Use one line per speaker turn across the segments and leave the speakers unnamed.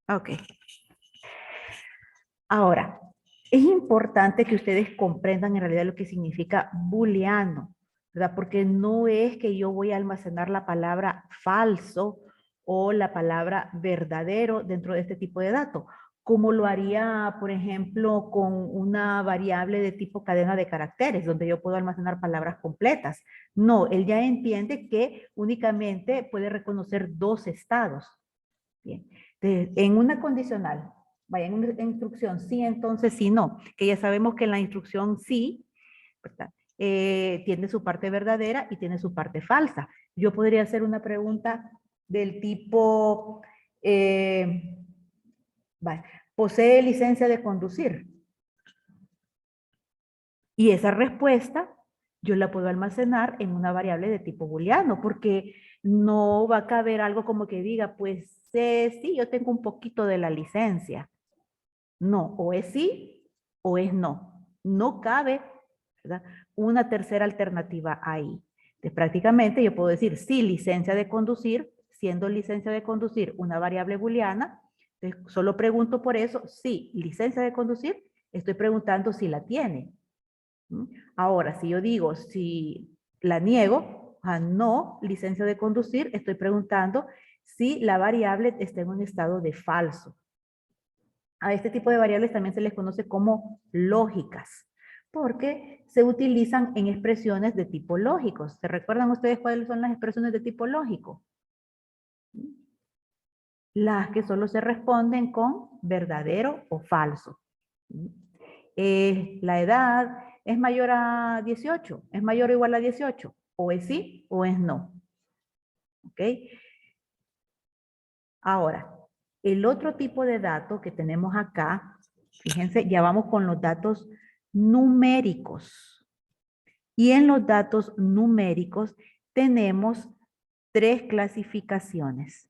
Ok. Ahora, es importante que ustedes comprendan en realidad lo que significa booleano, ¿verdad? Porque no es que yo voy a almacenar la palabra falso o la palabra verdadero dentro de este tipo de datos, como lo haría, por ejemplo, con una variable de tipo cadena de caracteres, donde yo puedo almacenar palabras completas. No, él ya entiende que únicamente puede reconocer dos estados. Bien. En una condicional, vaya, en una instrucción sí, entonces sí, no, que ya sabemos que en la instrucción sí, ¿verdad? Tiene su parte verdadera y tiene su parte falsa. Yo podría hacer una pregunta del tipo, vaya, ¿posee licencia de conducir? Y esa respuesta yo la puedo almacenar en una variable de tipo booleano, porque no va a caber algo como que diga, pues sí, yo tengo un poquito de la licencia. No, o es sí o es no. No cabe, ¿verdad?, una tercera alternativa ahí. Entonces, prácticamente yo puedo decir sí, licencia de conducir, siendo licencia de conducir una variable booleana. Entonces, solo pregunto por eso, sí, licencia de conducir, estoy preguntando si la tiene. Ahora, si yo digo, si la niego, a no, licencia de conducir, estoy preguntando si la variable está en un estado de falso. A este tipo de variables también se les conoce como lógicas, porque se utilizan en expresiones de tipo lógico. ¿Se recuerdan ustedes cuáles son las expresiones de tipo lógico? Las que solo se responden con verdadero o falso. La edad es mayor a 18, es mayor o igual a 18, o es sí o es no. ¿Ok? Ahora, el otro tipo de dato que tenemos acá, fíjense, ya vamos con los datos numéricos. Y en los datos numéricos tenemos tres clasificaciones.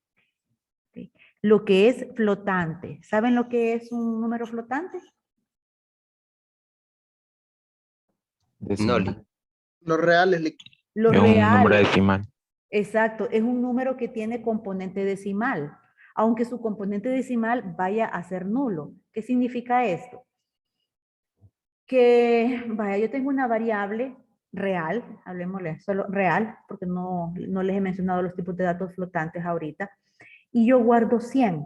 ¿Sí? Lo que es flotante. ¿Saben lo que es un número flotante?
Noli.
Decimal.
Los reales,
Lo
Es un número
real.
decimal.
Exacto, es un número que tiene componente decimal, aunque su componente decimal vaya a ser nulo. ¿Qué significa esto? Que, vaya, yo tengo una variable real, hablemosle solo real, porque no les he mencionado los tipos de datos flotantes ahorita, y yo guardo 100.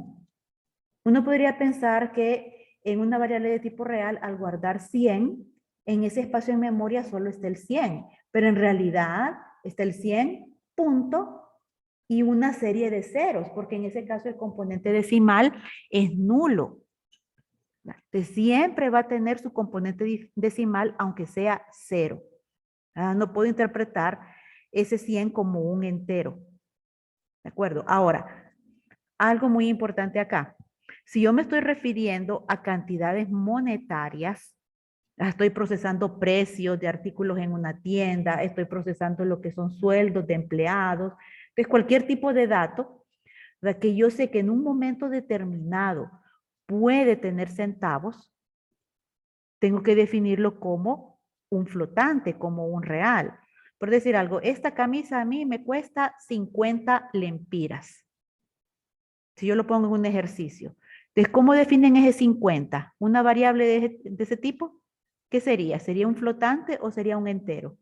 Uno podría pensar que en una variable de tipo real, al guardar 100, en ese espacio en memoria solo está el 100, pero en realidad está el 100 punto y una serie de ceros, porque en ese caso el componente decimal es nulo. Entonces, siempre va a tener su componente decimal, aunque sea 0. No puedo interpretar ese 100 como un entero. ¿De acuerdo? Ahora, algo muy importante acá. Si yo me estoy refiriendo a cantidades monetarias, estoy procesando precios de artículos en una tienda, estoy procesando lo que son sueldos de empleados, entonces cualquier tipo de dato, ¿verdad?, que yo sé que en un momento determinado puede tener centavos, tengo que definirlo como un flotante, como un real. Por decir algo, esta camisa a mí me cuesta 50 lempiras. Si yo lo pongo en un ejercicio. Entonces, ¿cómo definen ese 50? ¿Una variable de ese tipo? ¿Qué sería? ¿Sería un flotante o sería un entero?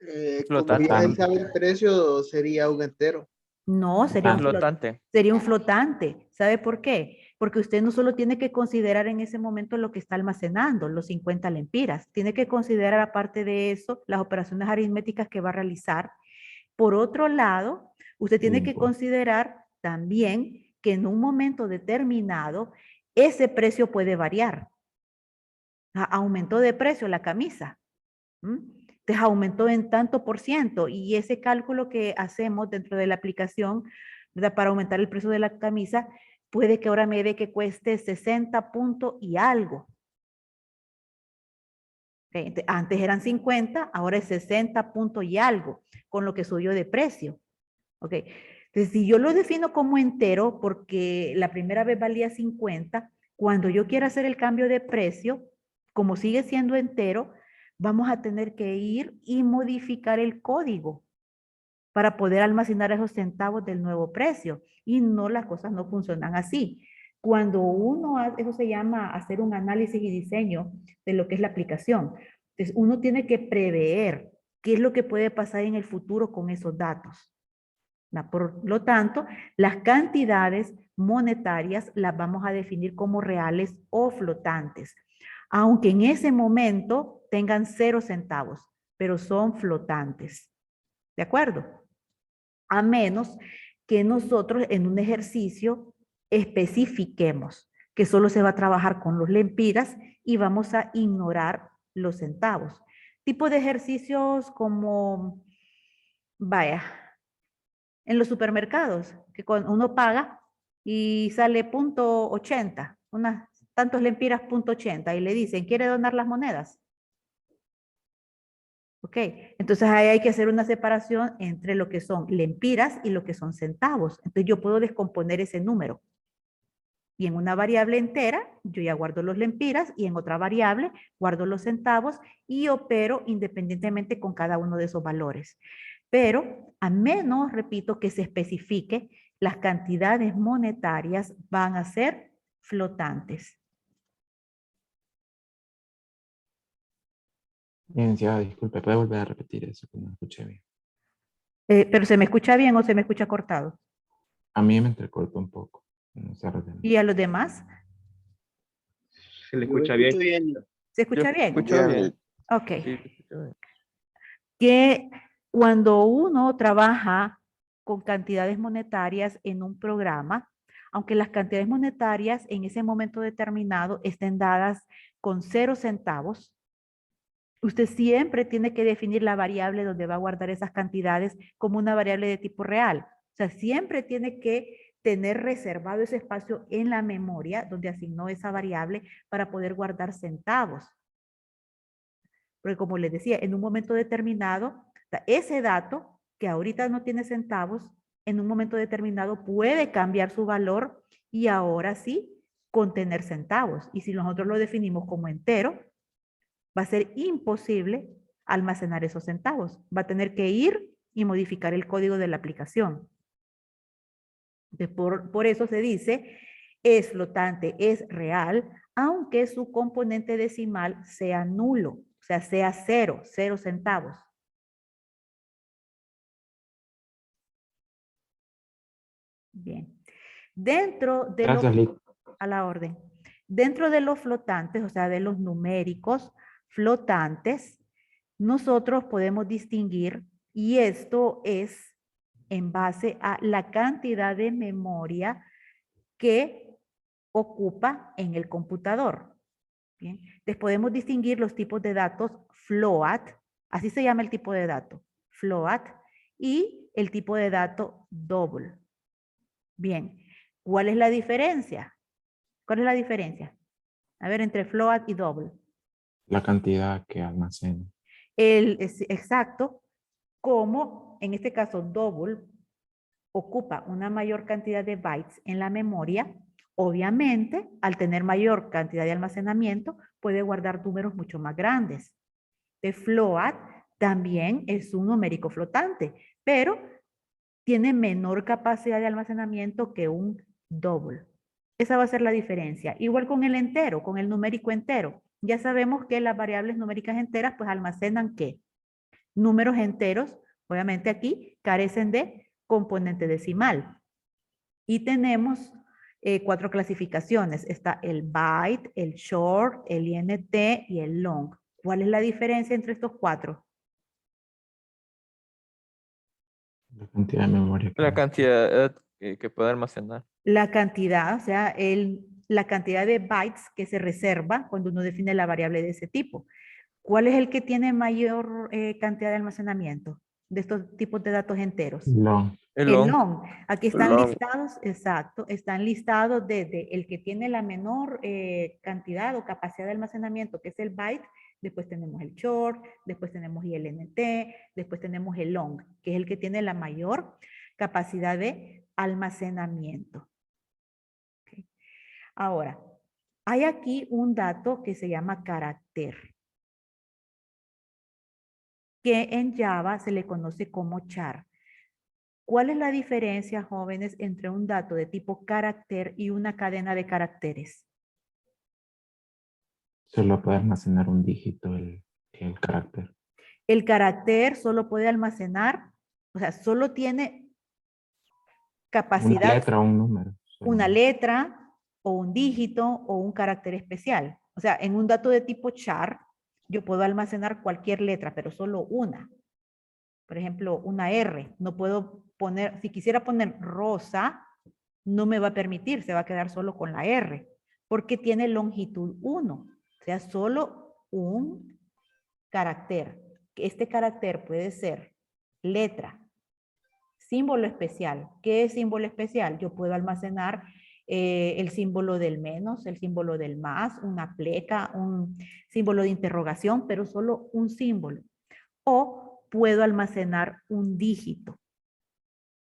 como ya él
Flotante.
sabe el precio, sería un entero.
No,
Un flotante.
sería un flotante. ¿Sabe por qué? Porque usted no solo tiene que considerar en ese momento lo que está almacenando, los 50 lempiras, tiene que considerar aparte de eso las operaciones aritméticas que va a realizar. Por otro lado, usted tiene que
Tiempo.
considerar también que en un momento determinado ese precio puede variar. Aumentó de precio la camisa. Entonces aumentó en tanto por ciento y ese cálculo que hacemos dentro de la aplicación, ¿verdad?, para aumentar el precio de la camisa, puede que ahora me dé que cueste 60 puntos y algo. Antes eran 50, ahora es 60 puntos y algo, con lo que subió de precio. ¿Ok? Entonces, si yo lo defino como entero, porque la primera vez valía 50, cuando yo quiera hacer el cambio de precio, como sigue siendo entero, vamos a tener que ir y modificar el código para poder almacenar esos centavos del nuevo precio. Y no, las cosas no funcionan así. Cuando uno hace, eso se llama hacer un análisis y diseño de lo que es la aplicación. Entonces, uno tiene que prever qué es lo que puede pasar en el futuro con esos datos. Por lo tanto, las cantidades monetarias las vamos a definir como reales o flotantes, aunque en ese momento tengan 0 centavos, pero son flotantes. ¿De acuerdo? A menos que nosotros en un ejercicio especifiquemos que solo se va a trabajar con los lempiras y vamos a ignorar los centavos. Tipo de ejercicios como, vaya, en los supermercados, que cuando uno paga y sale punto 80, unas tantos lempiras punto 80 y le dicen, ¿quiere donar las monedas? Ok, entonces ahí hay que hacer una separación entre lo que son lempiras y lo que son centavos. Entonces yo puedo descomponer ese número. Y en una variable entera, yo ya guardo los lempiras y en otra variable guardo los centavos y opero independientemente con cada uno de esos valores. Pero a menos, repito, que se especifique, las cantidades monetarias van a ser flotantes.
Licenciada, disculpe, ¿puede volver a repetir eso que no escuché bien?
¿Pero se me escucha bien o se me escucha cortado?
A mí me entrecortó un poco. No sé,
¿Y a los demás?
Se le
Yo me
escucha bien.
escucho bien.
¿Se escucha bien?
Escucha bien.
Ok.
Sí, se escucha bien.
Que cuando uno trabaja con cantidades monetarias en un programa, aunque las cantidades monetarias en ese momento determinado estén dadas con 0 centavos, usted siempre tiene que definir la variable donde va a guardar esas cantidades como una variable de tipo real. O sea, siempre tiene que tener reservado ese espacio en la memoria donde asignó esa variable para poder guardar centavos. Porque como les decía, en un momento determinado, ese dato que ahorita no tiene centavos, en un momento determinado puede cambiar su valor y ahora sí contener centavos. Y si nosotros lo definimos como entero, va a ser imposible almacenar esos centavos. Va a tener que ir y modificar el código de la aplicación. Por eso se dice, es flotante, es real, aunque su componente decimal sea nulo, o sea, sea 0 centavos. Bien. Dentro de
Gracias, Lic.
a la orden. Dentro de los flotantes, o sea, de los numéricos flotantes, nosotros podemos distinguir, y esto es en base a la cantidad de memoria que ocupa en el computador. Bien. Entonces podemos distinguir los tipos de datos float, así se llama el tipo de dato, float, y el tipo de dato double. Bien, ¿cuál es la diferencia? ¿Cuál es la diferencia? A ver, entre float y double.
La cantidad que almacena.
Exacto, como en este caso double ocupa una mayor cantidad de bytes en la memoria, obviamente, al tener mayor cantidad de almacenamiento, puede guardar números mucho más grandes. De float también es un numérico flotante, pero tiene menor capacidad de almacenamiento que un double. Esa va a ser la diferencia. Igual con el entero, con el numérico entero. Ya sabemos que las variables numéricas enteras pues almacenan ¿qué? Números enteros, obviamente aquí carecen de componente decimal. Y tenemos 4 clasificaciones. Está el byte, el short, el INT y el long. ¿Cuál es la diferencia entre estos 4?
La cantidad de memoria que
La cantidad que puede almacenar.
La cantidad, o sea, la cantidad de bytes que se reserva cuando uno define la variable de ese tipo. ¿Cuál es el que tiene mayor cantidad de almacenamiento de estos tipos de datos enteros?
long.
El
El
long.
long. Aquí están
long.
listados, exacto, están listados desde el que tiene la menor cantidad o capacidad de almacenamiento, que es el byte, después tenemos el short, después tenemos el INT, después tenemos el long, que es el que tiene la mayor capacidad de almacenamiento. Okay. Ahora, hay aquí un dato que se llama carácter, que en Java se le conoce como char. ¿Cuál es la diferencia, jóvenes, entre un dato de tipo carácter y una cadena de caracteres?
Solo puede almacenar un dígito el carácter.
El carácter solo puede almacenar, o sea, solo tiene
Una
capacidad,
letra o un número.
una
Solo.
letra o un dígito o un carácter especial. O sea, en un dato de tipo char, yo puedo almacenar cualquier letra, pero solo una. Por ejemplo, una R. No puedo poner, si quisiera poner rosa, no me va a permitir, se va a quedar solo con la R, porque tiene longitud 1. O sea, solo un carácter. Este carácter puede ser letra, símbolo especial. ¿Qué es símbolo especial? Yo puedo almacenar el símbolo del menos, el símbolo del más, una pleca, un símbolo de interrogación, pero solo un símbolo. O puedo almacenar un dígito.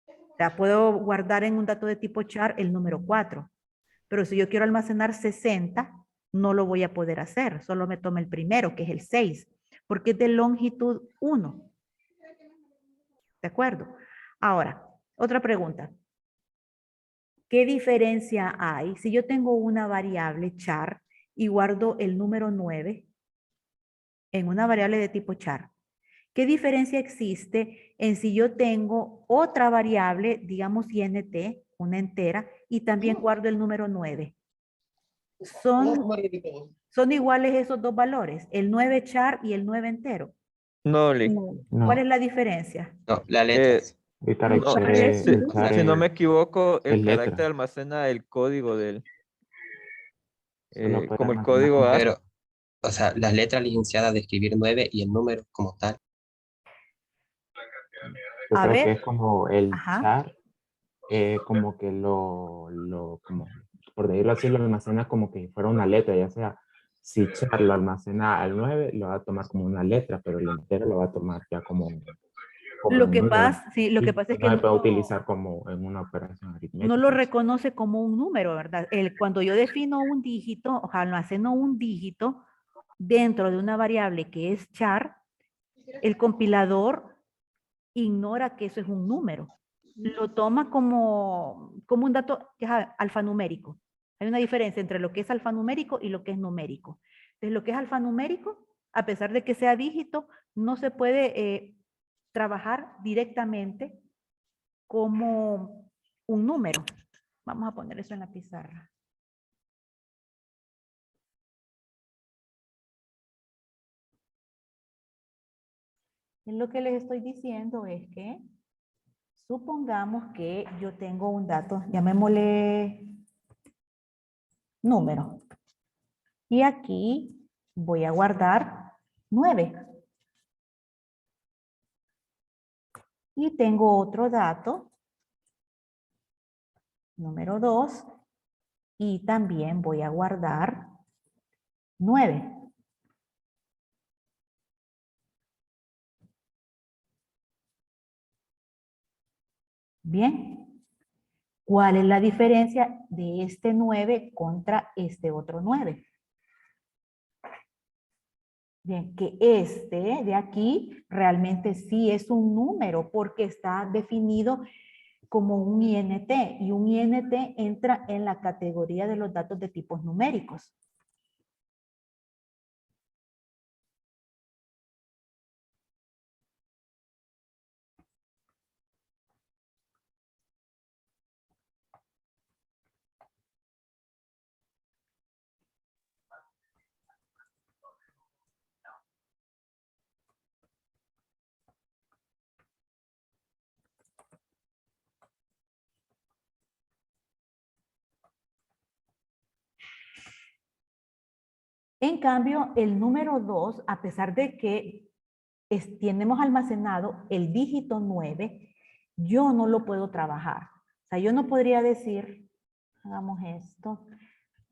O sea, puedo guardar en un dato de tipo char el número 4. Pero si yo quiero almacenar 60, no lo voy a poder hacer. Solo me toma el primero, que es el 6, porque es de longitud 1. ¿De acuerdo? Ahora, otra pregunta. ¿Qué diferencia hay si yo tengo una variable char y guardo el número 9 en una variable de tipo char? ¿Qué diferencia existe en si yo tengo otra variable, digamos int, una entera, y también guardo el número 9? ¿Son iguales esos dos valores? El 9 char y el 9 entero.
No, Lick.
¿Cuál
No,
es la diferencia?
No, las letras.
el
No,
carácter
¿Cuál
si,
el char
si no me
es
equivoco, el carácter
letra.
almacena el código del,
Solo puede
como el
almacenar
código
una.
A.
Pero, o sea, las letras licenciadas de escribir 9 y el número como tal.
Yo
A
creo que
ver,
es como el
ajá.
char, como que como, por decirlo así, lo almacena como que fuera una letra, ya sea, si char lo almacena al 9, lo va a tomar como una letra, pero el entero lo va a tomar ya como
Lo
un
que
número.
pasa, sí, lo que pasa es
No
que
se puede utilizar como en una operación
no lo
aritmética.
reconoce como un número, ¿verdad? Cuando yo defino un dígito, o sea, almaceno un dígito dentro de una variable que es char, el compilador ignora que eso es un número. Lo toma como un dato que es alfanumérico. Hay una diferencia entre lo que es alfanumérico y lo que es numérico. Entonces, lo que es alfanumérico, a pesar de que sea dígito, no se puede trabajar directamente como un número. Vamos a poner eso en la pizarra. Lo que les estoy diciendo es que supongamos que yo tengo un dato, llamémosle número. Y aquí voy a guardar 9. Y tengo otro dato, número 2, y también voy a guardar 9. Bien. ¿Cuál es la diferencia de este 9 contra este otro 9? Bien, que este de aquí realmente sí es un número porque está definido como un INT y un INT entra en la categoría de los datos de tipos numéricos. En cambio, el número 2, a pesar de que tenemos almacenado el dígito 9, yo no lo puedo trabajar. O sea, yo no podría decir, hagamos esto.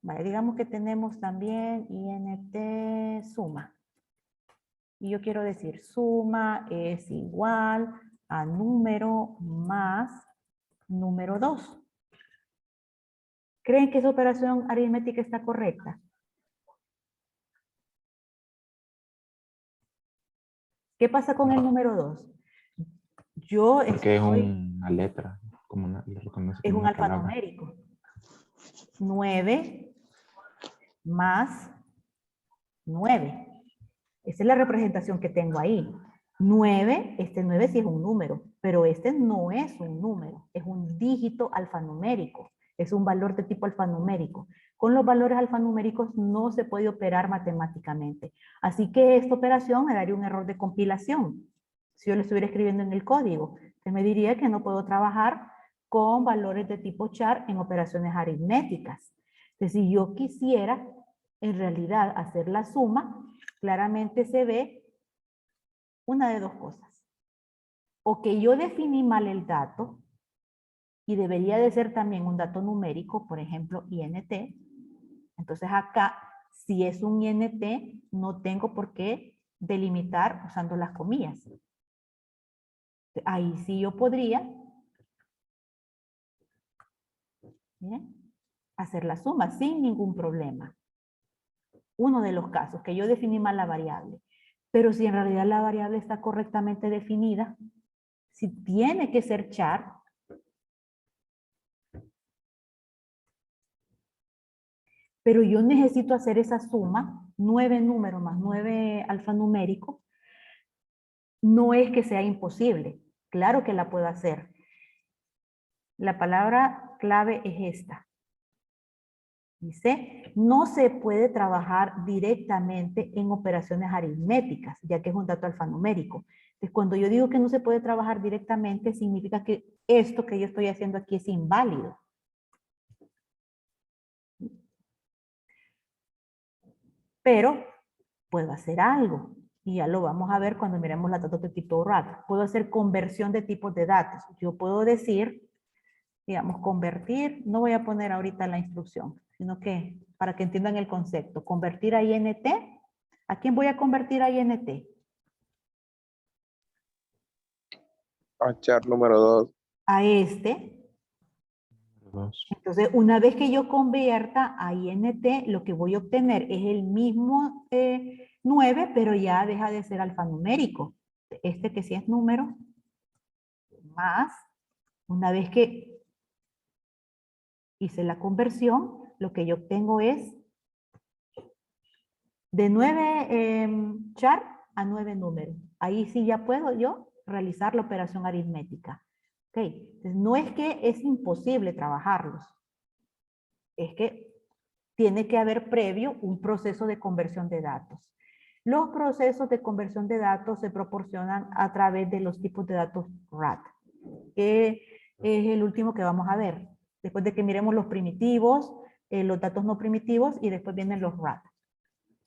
Vale, digamos que tenemos también INT suma. Y yo quiero decir suma es igual a número más número 2. ¿Creen que esa operación aritmética está correcta? ¿Qué pasa con el número 2? Yo
Porque es
estoy,
una letra, como lo reconoce
es
como
un
una palabra.
alfanumérico. 9 más 9. Esa es la representación que tengo ahí. 9, este 9 sí es un número, pero este no es un número, es un dígito alfanumérico, es un valor de tipo alfanumérico. Con los valores alfanuméricos no se puede operar matemáticamente. Así que esta operación me daría un error de compilación. Si yo lo estuviera escribiendo en el código, se me diría que no puedo trabajar con valores de tipo char en operaciones aritméticas. Entonces, si yo quisiera en realidad hacer la suma, claramente se ve una de dos cosas. O que yo definí mal el dato, y debería de ser también un dato numérico, por ejemplo, INT. Entonces acá, si es un INT, no tengo por qué delimitar usando las comillas. Ahí sí yo podría, ¿bien?, hacer la suma sin ningún problema. Uno de los casos, que yo definí mal la variable. Pero si en realidad la variable está correctamente definida, si tiene que ser char, pero yo necesito hacer esa suma, 9 números más 9 alfanuméricos, no es que sea imposible. Claro que la puedo hacer. La palabra clave es esta. Dice, no se puede trabajar directamente en operaciones aritméticas, ya que es un dato alfanumérico. Entonces, cuando yo digo que no se puede trabajar directamente, significa que esto que yo estoy haciendo aquí es inválido. Pero puedo hacer algo. Y ya lo vamos a ver cuando miremos los datos de tipo RAT. Puedo hacer conversión de tipos de datos. Yo puedo decir, digamos, convertir, no voy a poner ahorita la instrucción, sino que para que entiendan el concepto, convertir a INT. ¿A quién voy a convertir a INT?
A char número 2.
A este.
Dos.
Entonces, una vez que yo convierta a INT, lo que voy a obtener es el mismo 9, pero ya deja de ser alfanumérico. Este que sí es número, más, una vez que hice la conversión, lo que yo obtengo es de 9 char a 9 números. Ahí sí ya puedo yo realizar la operación aritmética. ¿Ok? Entonces, no es que es imposible trabajarlos. Es que tiene que haber previo un proceso de conversión de datos. Los procesos de conversión de datos se proporcionan a través de los tipos de datos RAT, que es el último que vamos a ver. Después de que miremos los primitivos, los datos no primitivos y después vienen los RAT.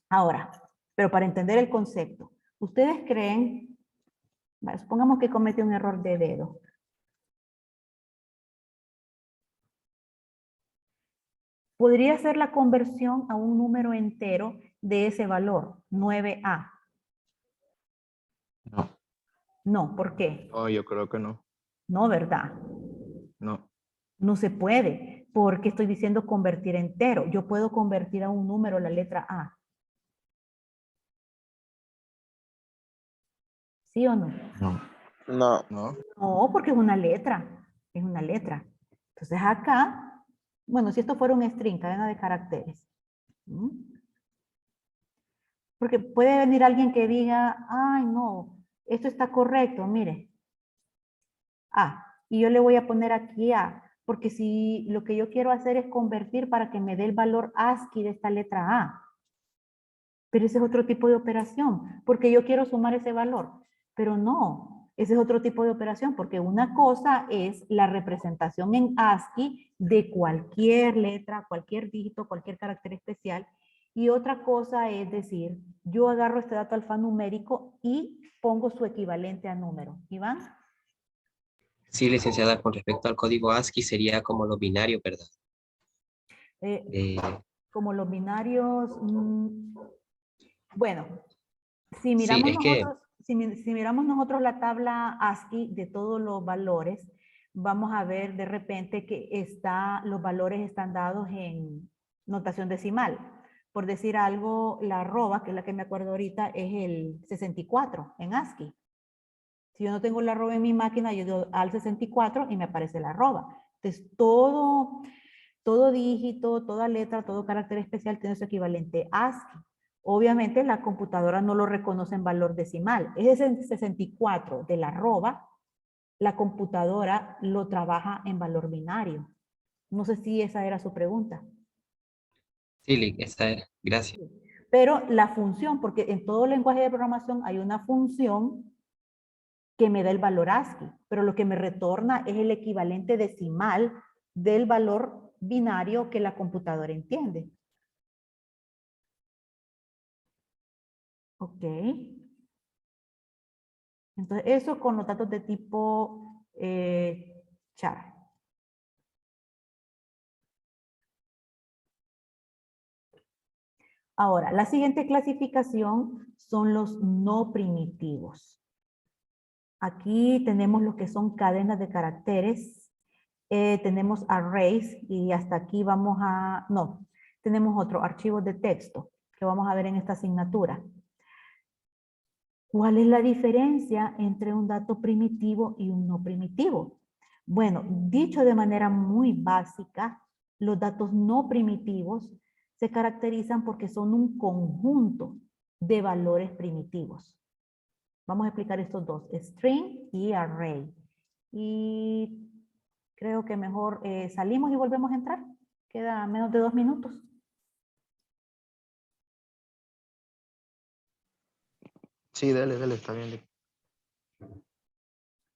Ahora, pero para entender el concepto, ¿ustedes creen, supongamos que comete un error de dedo? ¿Podría hacer la conversión a un número entero de ese valor, 9A?
No.
No, ¿por qué?
No, yo creo que no.
No, ¿verdad?
No.
No se puede, porque estoy diciendo convertir entero. Yo puedo convertir a un número la letra A. ¿Sí o no?
No.
No.
No.
No, porque es una letra. Es una letra. Entonces acá, bueno, si esto fuera un string, cadena de caracteres. ¿Mm? Porque puede venir alguien que diga, ay, no, esto está correcto, mire. A. Y yo le voy a poner aquí A, porque si lo que yo quiero hacer es convertir para que me dé el valor ASCII de esta letra A. Pero ese es otro tipo de operación, porque yo quiero sumar ese valor. Pero no, ese es otro tipo de operación, porque una cosa es la representación en ASCII de cualquier letra, cualquier dígito, cualquier carácter especial. Y otra cosa es decir, yo agarro este dato alfanumérico y pongo su equivalente a número. ¿Iván?
Sí, licenciada, con respecto al código ASCII sería como los binarios, ¿verdad?
Eh, como los binarios, bueno, si
Sí,
miramos
es que
nosotros, si miramos nosotros la tabla ASCII de todos los valores, vamos a ver de repente que los valores están dados en notación decimal. Por decir algo, la arroba, que es la que me acuerdo ahorita, es el 64 en ASCII. Si yo no tengo la arroba en mi máquina, yo doy al 64 y me aparece la arroba. Entonces, todo dígito, toda letra, todo carácter especial tiene su equivalente ASCII. Obviamente, la computadora no lo reconoce en valor decimal. Ese 64 de la arroba, la computadora lo trabaja en valor binario. No sé si esa era su pregunta.
Sí, Lick, esa era. Gracias.
Pero la función, porque en todo lenguaje de programación hay una función que me da el valor ASCII, pero lo que me retorna es el equivalente decimal del valor binario que la computadora entiende. Ok. Entonces, eso con los datos de tipo char. Ahora, la siguiente clasificación son los no primitivos. Aquí tenemos lo que son cadenas de caracteres. Tenemos arrays y hasta aquí vamos a... No, tenemos otro, archivos de texto que vamos a ver en esta asignatura. ¿Cuál es la diferencia entre un dato primitivo y un no primitivo? Bueno, dicho de manera muy básica, los datos no primitivos se caracterizan porque son un conjunto de valores primitivos. Vamos a explicar estos dos, string y array. Y creo que mejor salimos y volvemos a entrar. Queda menos de 2 minutos.
Sí, dale, está bien. Lick.